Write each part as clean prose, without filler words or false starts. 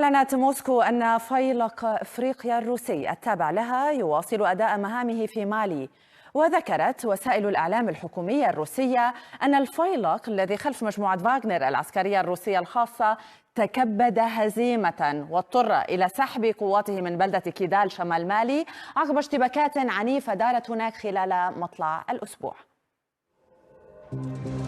أعلنت موسكو أن فيلق إفريقيا الروسي التابع لها يواصل أداء مهامه في مالي. وذكرت وسائل الإعلام الحكومية الروسية أن الفيلق الذي خلف مجموعة فاغنر العسكرية الروسية الخاصة تكبد هزيمة واضطر إلى سحب قواته من بلدة كيدال شمال مالي عقب اشتباكات عنيفة دارت هناك خلال مطلع الأسبوع.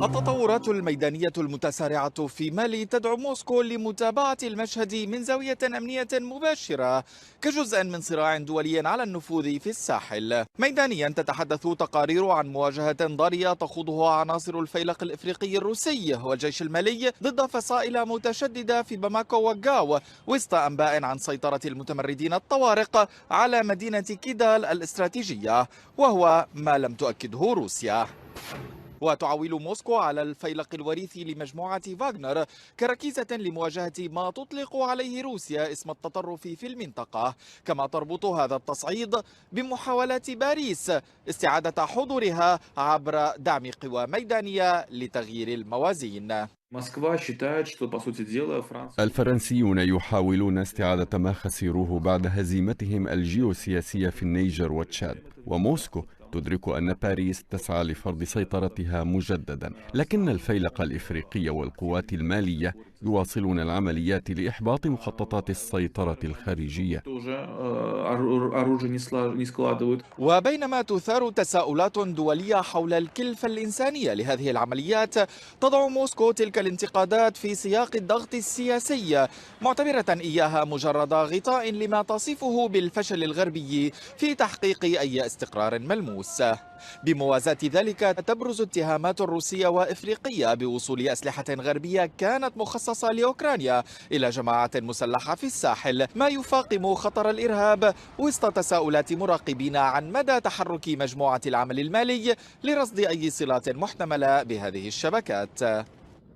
التطورات الميدانية المتسارعة في مالي تدعو موسكو لمتابعة المشهد من زاوية أمنية مباشرة كجزء من صراع دولي على النفوذ في الساحل. ميدانيا تتحدث تقارير عن مواجهة ضارية تخوضها عناصر الفيلق الإفريقي الروسي والجيش المالي ضد فصائل متشددة في باماكو وغاو، وسط أنباء عن سيطرة المتمردين الطوارق على مدينة كيدال الاستراتيجية، وهو ما لم تؤكده روسيا. وتعول موسكو على الفيلق الوريث لمجموعة فاغنر كركيزة لمواجهة ما تطلق عليه روسيا اسم التطرف في المنطقة، كما تربط هذا التصعيد بمحاولات باريس استعادة حضورها عبر دعم قوى ميدانية لتغيير الموازين. الفرنسيون يحاولون استعادة ما خسروه بعد هزيمتهم الجيوسياسية في النيجر وتشاد، وموسكو تدرك أن باريس تسعى لفرض سيطرتها مجددا، لكن الفيلق الإفريقي والقوات المالية يواصلون العمليات لإحباط مخططات السيطرة الخارجية. وبينما تثار تساؤلات دولية حول الكلفة الإنسانية لهذه العمليات، تضع موسكو تلك الانتقادات في سياق الضغط السياسي، معتبرة إياها مجرد غطاء لما تصفه بالفشل الغربي في تحقيق أي استقرار ملموس. بموازاة ذلك تبرز اتهامات روسية وإفريقية بوصول أسلحة غربية كانت مخصصة لأوكرانيا إلى جماعات مسلحة في الساحل، ما يفاقم خطر الإرهاب وسط تساؤلات مراقبين عن مدى تحرك مجموعة العمل المالي لرصد أي صلات محتملة بهذه الشبكات.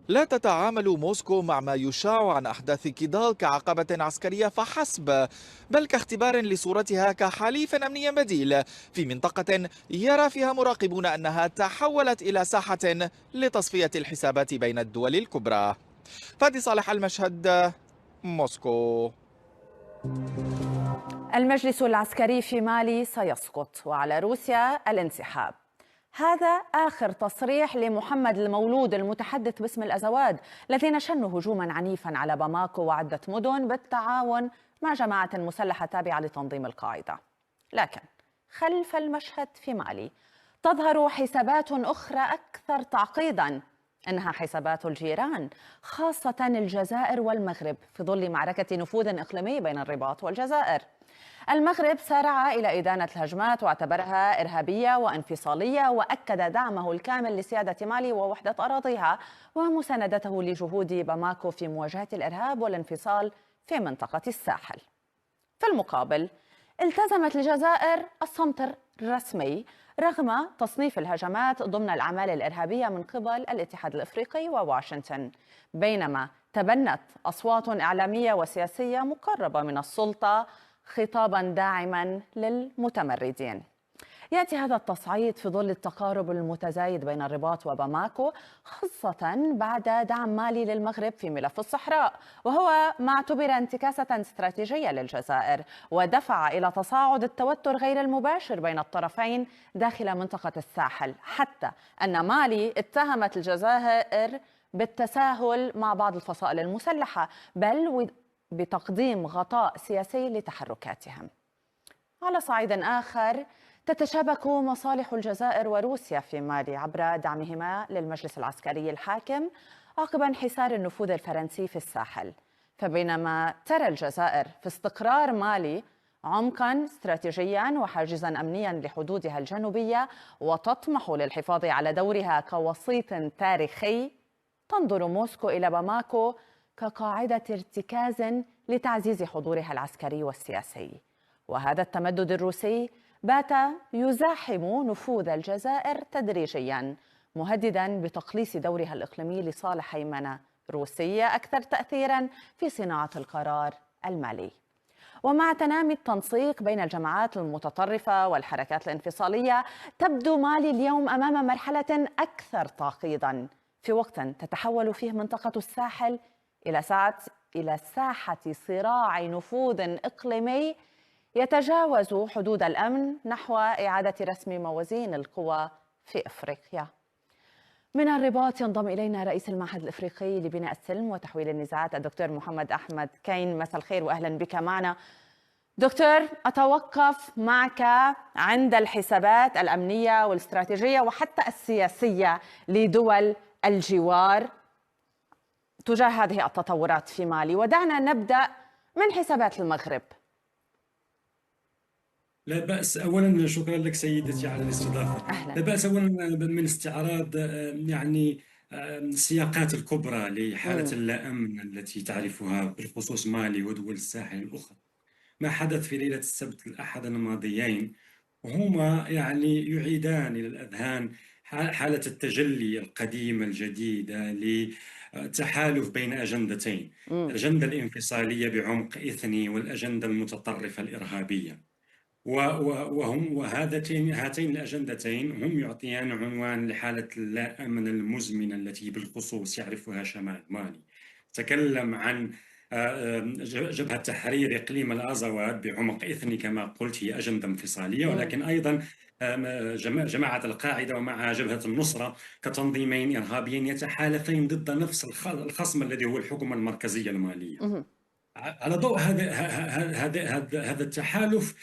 لا تتعامل موسكو مع ما يشاع عن أحداث كيدال كعقبة عسكرية فحسب، بل كاختبار لصورتها كحليف أمني بديل في منطقة يرى فيها مراقبون أنها تحولت إلى ساحة لتصفية الحسابات بين الدول الكبرى. فادي صالح، المشهد، موسكو. المجلس العسكري في مالي سيسقط وعلى روسيا الانسحاب. هذا آخر تصريح لمحمد المولود المتحدث باسم الأزواد الذين شنوا هجوما عنيفا على باماكو وعدة مدن بالتعاون مع جماعة مسلحة تابعة لتنظيم القاعدة. لكن خلف المشهد في مالي تظهر حسابات أخرى أكثر تعقيدا، إنها حسابات الجيران، خاصة الجزائر والمغرب، في ظل معركة نفوذ إقليمي بين الرباط والجزائر. المغرب سارع إلى إدانة الهجمات واعتبرها إرهابية وانفصالية، وأكد دعمه الكامل لسيادة مالي ووحدة أراضيها ومساندته لجهود باماكو في مواجهة الإرهاب والانفصال في منطقة الساحل. في المقابل التزمت الجزائر الصمت الرسمي رغم تصنيف الهجمات ضمن الأعمال الإرهابية من قبل الاتحاد الإفريقي وواشنطن، بينما تبنت أصوات إعلامية وسياسية مقربة من السلطة خطابا داعما للمتمردين. يأتي هذا التصعيد في ظل التقارب المتزايد بين الرباط وباماكو، خاصة بعد دعم مالي للمغرب في ملف الصحراء، وهو ما اعتبر انتكاسة استراتيجية للجزائر ودفع إلى تصاعد التوتر غير المباشر بين الطرفين داخل منطقة الساحل، حتى أن مالي اتهمت الجزائر بالتساهل مع بعض الفصائل المسلحة، بل بتقديم غطاء سياسي لتحركاتهم. على صعيد آخر تتشابك مصالح الجزائر وروسيا في مالي عبر دعمهما للمجلس العسكري الحاكم عقب انحسار النفوذ الفرنسي في الساحل. فبينما ترى الجزائر في استقرار مالي عمقا استراتيجيا وحاجزا أمنيا لحدودها الجنوبية وتطمح للحفاظ على دورها كوسيط تاريخي، تنظر موسكو إلى باماكو كقاعدة ارتكاز لتعزيز حضورها العسكري والسياسي. وهذا التمدد الروسي بات يزاحم نفوذ الجزائر تدريجيا، مهددا بتقليص دورها الإقليمي لصالح هيمنة روسية أكثر تأثيرا في صناعة القرار المالي. ومع تنامي التنسيق بين الجماعات المتطرفة والحركات الانفصالية، تبدو مالي اليوم أمام مرحلة أكثر تعقيدا، في وقت تتحول فيه منطقة الساحل إلى ساحة صراع نفوذ إقليمي يتجاوز حدود الأمن نحو إعادة رسم موازين القوى في إفريقيا. من الرباط ينضم إلينا رئيس المعهد الإفريقي لبناء السلم وتحويل النزاعات الدكتور محمد أحمد كاين. مساء الخير وأهلا بك معنا دكتور. أتوقف معك عند الحسابات الأمنية والاستراتيجية وحتى السياسية لدول الجوار تجاه هذه التطورات في مالي، ودعنا نبدأ من حسابات المغرب. لا بأس. أولا شكرا لك سيدتي على الاستضافة. أهلا. لا بأس أولا من استعراض يعني السياقات الكبرى لحالة اللا أمن التي تعرفها بالخصوص مالي ودول الساحل الأخرى. ما حدث في ليلة السبت الأحد الماضيين هما يعني يعيدان إلى الأذهان حالة التجلي القديمة الجديدة لتحالف بين أجندتين، الأجندة الانفصالية بعمق إثني والأجندة المتطرفة الإرهابية. هاتين الأجندتين هم يعطيان عنوان لحالة اللا أمن المزمنة التي بالخصوص يعرفها شمال مالي. تكلم عن جبهة تحرير إقليم الأزواد بعمق إثني كما قلت، هي أجندة انفصالية، ولكن أيضا جماعة القاعدة ومعها جبهة النصرة كتنظيمين إرهابيين يتحالفين ضد نفس الخصم الذي هو الحكومة المركزية المالية. على ضوء هذا التحالف،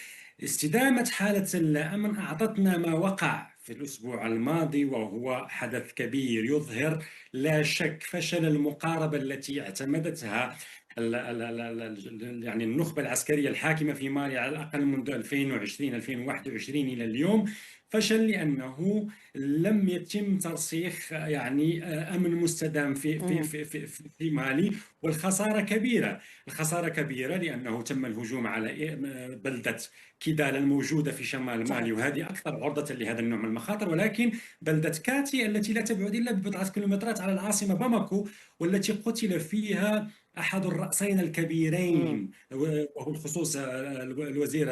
استدامة حالة الأمن أعطتنا ما وقع في الأسبوع الماضي، وهو حدث كبير يظهر لا شك فشل المقاربة التي اعتمدتها يعني النخبة العسكرية الحاكمة في مالي على الأقل منذ 2020-2021 إلى اليوم. فشل لأنه لم يتم ترسيخ يعني أمن مستدام في مالي، والخسارة كبيرة. الخسارة كبيرة لأنه تم الهجوم على بلدة كيدال الموجودة في شمال مالي، وهذه أكثر عرضة لهذا النوع من المخاطر. ولكن بلدة كاتي التي لا تبعد إلا ببضعة كيلومترات على العاصمة باماكو، والتي قتل فيها أحد الرأسين الكبيرين، وهو بخصوص وزير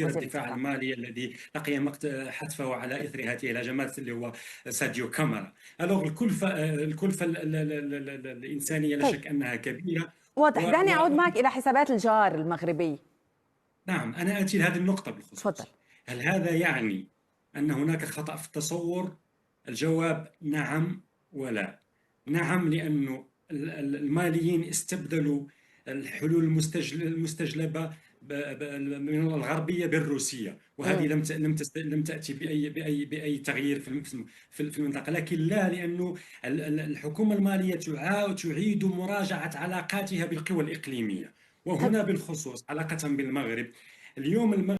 الدفاع المالي الذي لقي حتفه على إثر هذه الهجمات، اللي هو ساديو كامارا. الكلفة الإنسانية لا شك أنها كبيرة. واضح. دعني أعود معك إلى حسابات الجار المغربي. نعم، أنا آتي لهذه النقطة بالخصوص. تفضل. هل هذا يعني أن هناك خطأ في التصور؟ الجواب نعم ولا. نعم، لأنه الماليين استبدلوا الحلول المستجلبة من الغربية بالروسية، وهذه لم تأتي بأي تغيير في المنطقة. لكن لا، لأنه الحكومة المالية تعيد مراجعة علاقاتها بالقوى الإقليمية، وهنا بالخصوص علاقة بالمغرب. اليوم المغرب